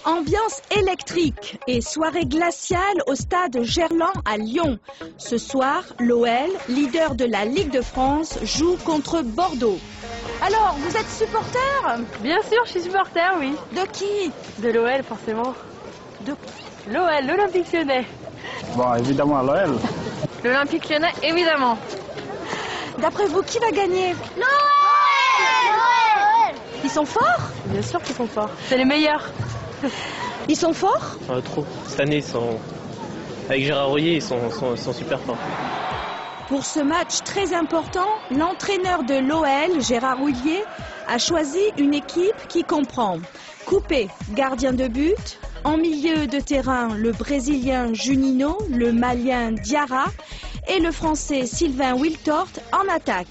Ambiance électrique et soirée glaciale au stade Gerland à Lyon. Ce soir, l'OL, leader de la Ligue de France, joue contre Bordeaux. Alors, vous êtes supporter? Bien sûr, je suis supporter, oui. De qui? De l'OL, forcément. De L'OL, l'Olympique Lyonnais. Bon, évidemment, l'OL. L'Olympique Lyonnais, évidemment. D'après vous, qui va gagner? L'OL! Ils sont forts? Bien sûr qu'ils sont forts. C'est les meilleurs. Ils sont forts? Trop. Cette année, avec Gérard Rouillet, ils sont super forts. Pour ce match très important, l'entraîneur de l'OL, Gérard Rouillet, a choisi une équipe qui comprend Coupé, gardien de but, en milieu de terrain, le Brésilien Juninho, le Malien Diarra et le Français Sylvain Wiltord en attaque.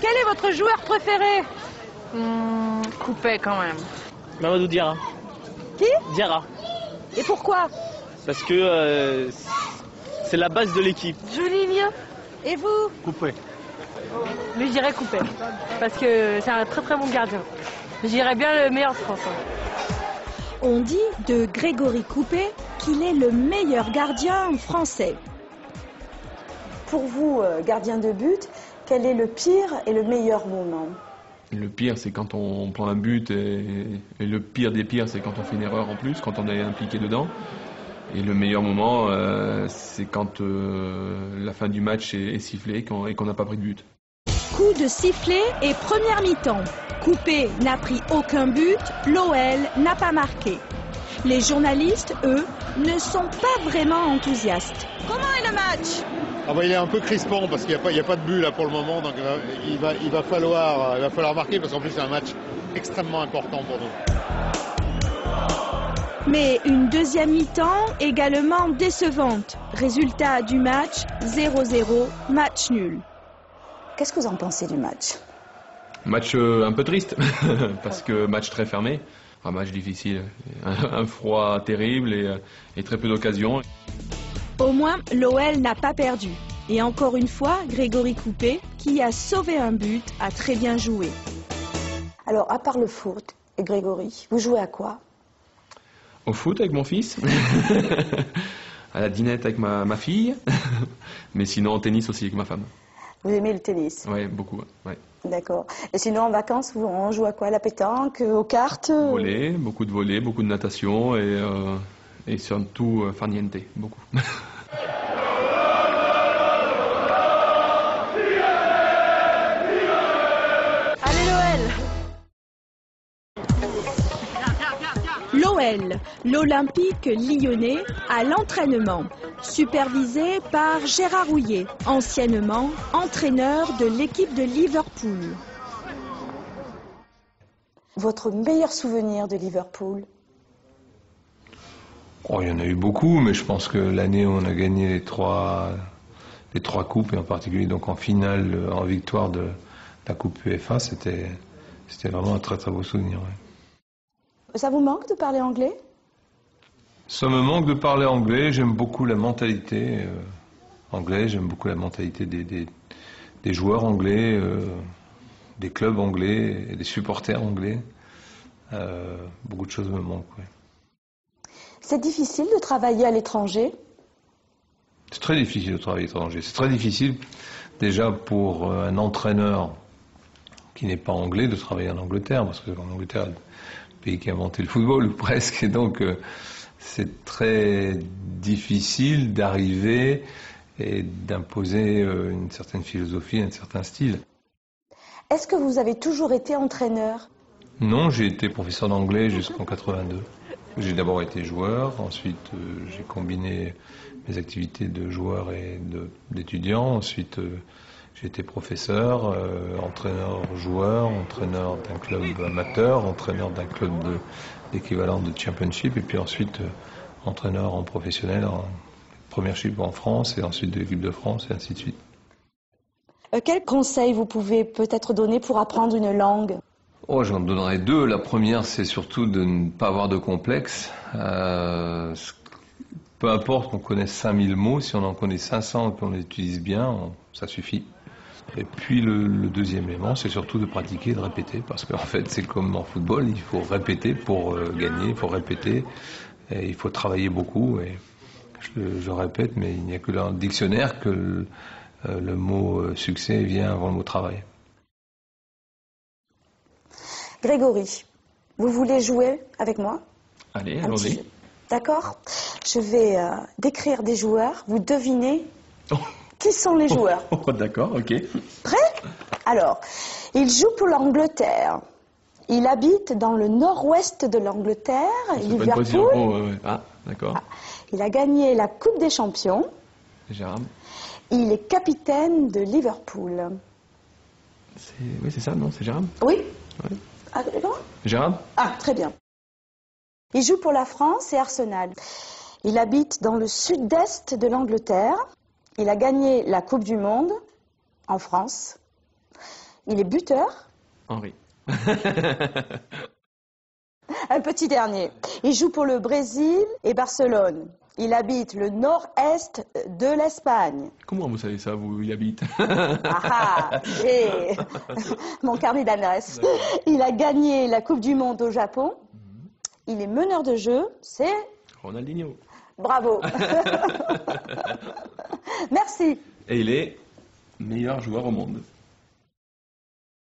Quel est votre joueur préféré? Coupé quand même. Mamadou Diarra. Qui? Diarra. Et pourquoi? Parce que c'est la base de l'équipe. Juninho. Et vous? Coupé. Mais je dirais Coupé. Parce que c'est un très très bon gardien. Je dirais bien le meilleur de France. On dit de Grégory Coupé qu'il est le meilleur gardien français. Pour vous, gardien de but, quel est le pire et le meilleur moment? Le pire, c'est quand on prend un but et le pire des pires, c'est quand on fait une erreur en plus, quand on est impliqué dedans. Et le meilleur moment, c'est quand la fin du match est sifflée et qu'on n'a pas pris de but. Coup de sifflet et première mi-temps. Coupé n'a pris aucun but, l'OL n'a pas marqué. Les journalistes, eux, ne sont pas vraiment enthousiastes. Comment est le match? Il est un peu crispant parce qu'il n'y a pas de but là pour le moment, donc il va falloir marquer parce qu'en plus c'est un match extrêmement important pour nous. Mais une deuxième mi-temps également décevante. Résultat du match, 0-0, match nul. Qu'est-ce que vous en pensez du match? Match un peu triste, parce que match très fermé, un match difficile, un froid terrible et très peu d'occasions. Au moins, l'OL n'a pas perdu. Et encore une fois, Grégory Coupé, qui a sauvé un but, a très bien joué. Alors, à part le foot, et Grégory, vous jouez à quoi? Au foot avec mon fils, à la dinette avec ma fille, mais sinon au tennis aussi avec ma femme. Vous aimez le tennis? Oui, beaucoup. Ouais. D'accord. Et sinon, en vacances, on joue à quoi? La pétanque, aux cartes? Volley, beaucoup de natation et surtout farniente, beaucoup. L'OL, l'Olympique lyonnais, à l'entraînement, supervisé par Gérard Rouillet, anciennement entraîneur de l'équipe de Liverpool. Votre meilleur souvenir de Liverpool? Il y en a eu beaucoup, mais je pense que l'année où on a gagné les trois coupes, et en particulier donc en finale, en victoire de la Coupe UEFA, c'était vraiment un très très beau souvenir. Ouais. Ça vous manque de parler anglais? Ça me manque de parler anglais. J'aime beaucoup la mentalité anglaise. J'aime beaucoup la mentalité des joueurs anglais, des clubs anglais et des supporters anglais. Beaucoup de choses me manquent. Ouais. C'est difficile de travailler à l'étranger? C'est très difficile de travailler à l'étranger. C'est très difficile déjà pour un entraîneur qui n'est pas anglais de travailler en Angleterre, parce que en Angleterre, pays qui a inventé le football, ou presque, et donc c'est très difficile d'arriver et d'imposer une certaine philosophie, un certain style. Est-ce que vous avez toujours été entraîneur? Non, j'ai été professeur d'anglais jusqu'en 82. J'ai d'abord été joueur, ensuite j'ai combiné mes activités de joueur et d'étudiant, ensuite j'ai été professeur, entraîneur-joueur, entraîneur d'un club amateur, entraîneur d'un club d'équivalent de championship, et puis ensuite entraîneur en professionnel, en premiership en France, et ensuite de l'équipe de France, et ainsi de suite. Quels conseils vous pouvez peut-être donner pour apprendre une langue? J'en donnerai deux. La première, c'est surtout de ne pas avoir de complexe. Peu importe qu'on connaisse 5000 mots, si on en connaît 500 et qu'on les utilise bien, ça suffit. Et puis le deuxième élément, c'est surtout de pratiquer, de répéter, parce qu'en fait, c'est comme en football, il faut répéter pour gagner, il faut répéter, et il faut travailler beaucoup. Et je répète, mais il n'y a que dans le dictionnaire que le mot succès vient avant le mot travail. Grégory, vous voulez jouer avec moi? Allez, Un petit allons-y. jeu. D'accord? Je vais décrire des joueurs, vous devinez qui sont les joueurs. Oh, d'accord, ok. Prêt? Alors, il joue pour l'Angleterre. Il habite dans le nord-ouest de l'Angleterre, C'est pas une Liverpool. position. Oh, ouais. Ah, d'accord. Il a gagné la Coupe des Champions. Gérard. Il est capitaine de Liverpool. Oui, c'est ça, non? C'est Gérard? Oui? Ouais. Ah, comment? Gérard? Ah, très bien. Il joue pour la France et Arsenal. Il habite dans le sud-est de l'Angleterre. Il a gagné la Coupe du Monde en France. Il est buteur. Henri. Un petit dernier. Il joue pour le Brésil et Barcelone. Il habite le nord-est de l'Espagne. Comment vous savez ça, vous, il habite? Ah, j'ai mon carnet d'adresse. Il a gagné la Coupe du Monde au Japon. Il est meneur de jeu. C'est... Ronaldinho. Bravo. Merci. Et il est meilleur joueur au monde.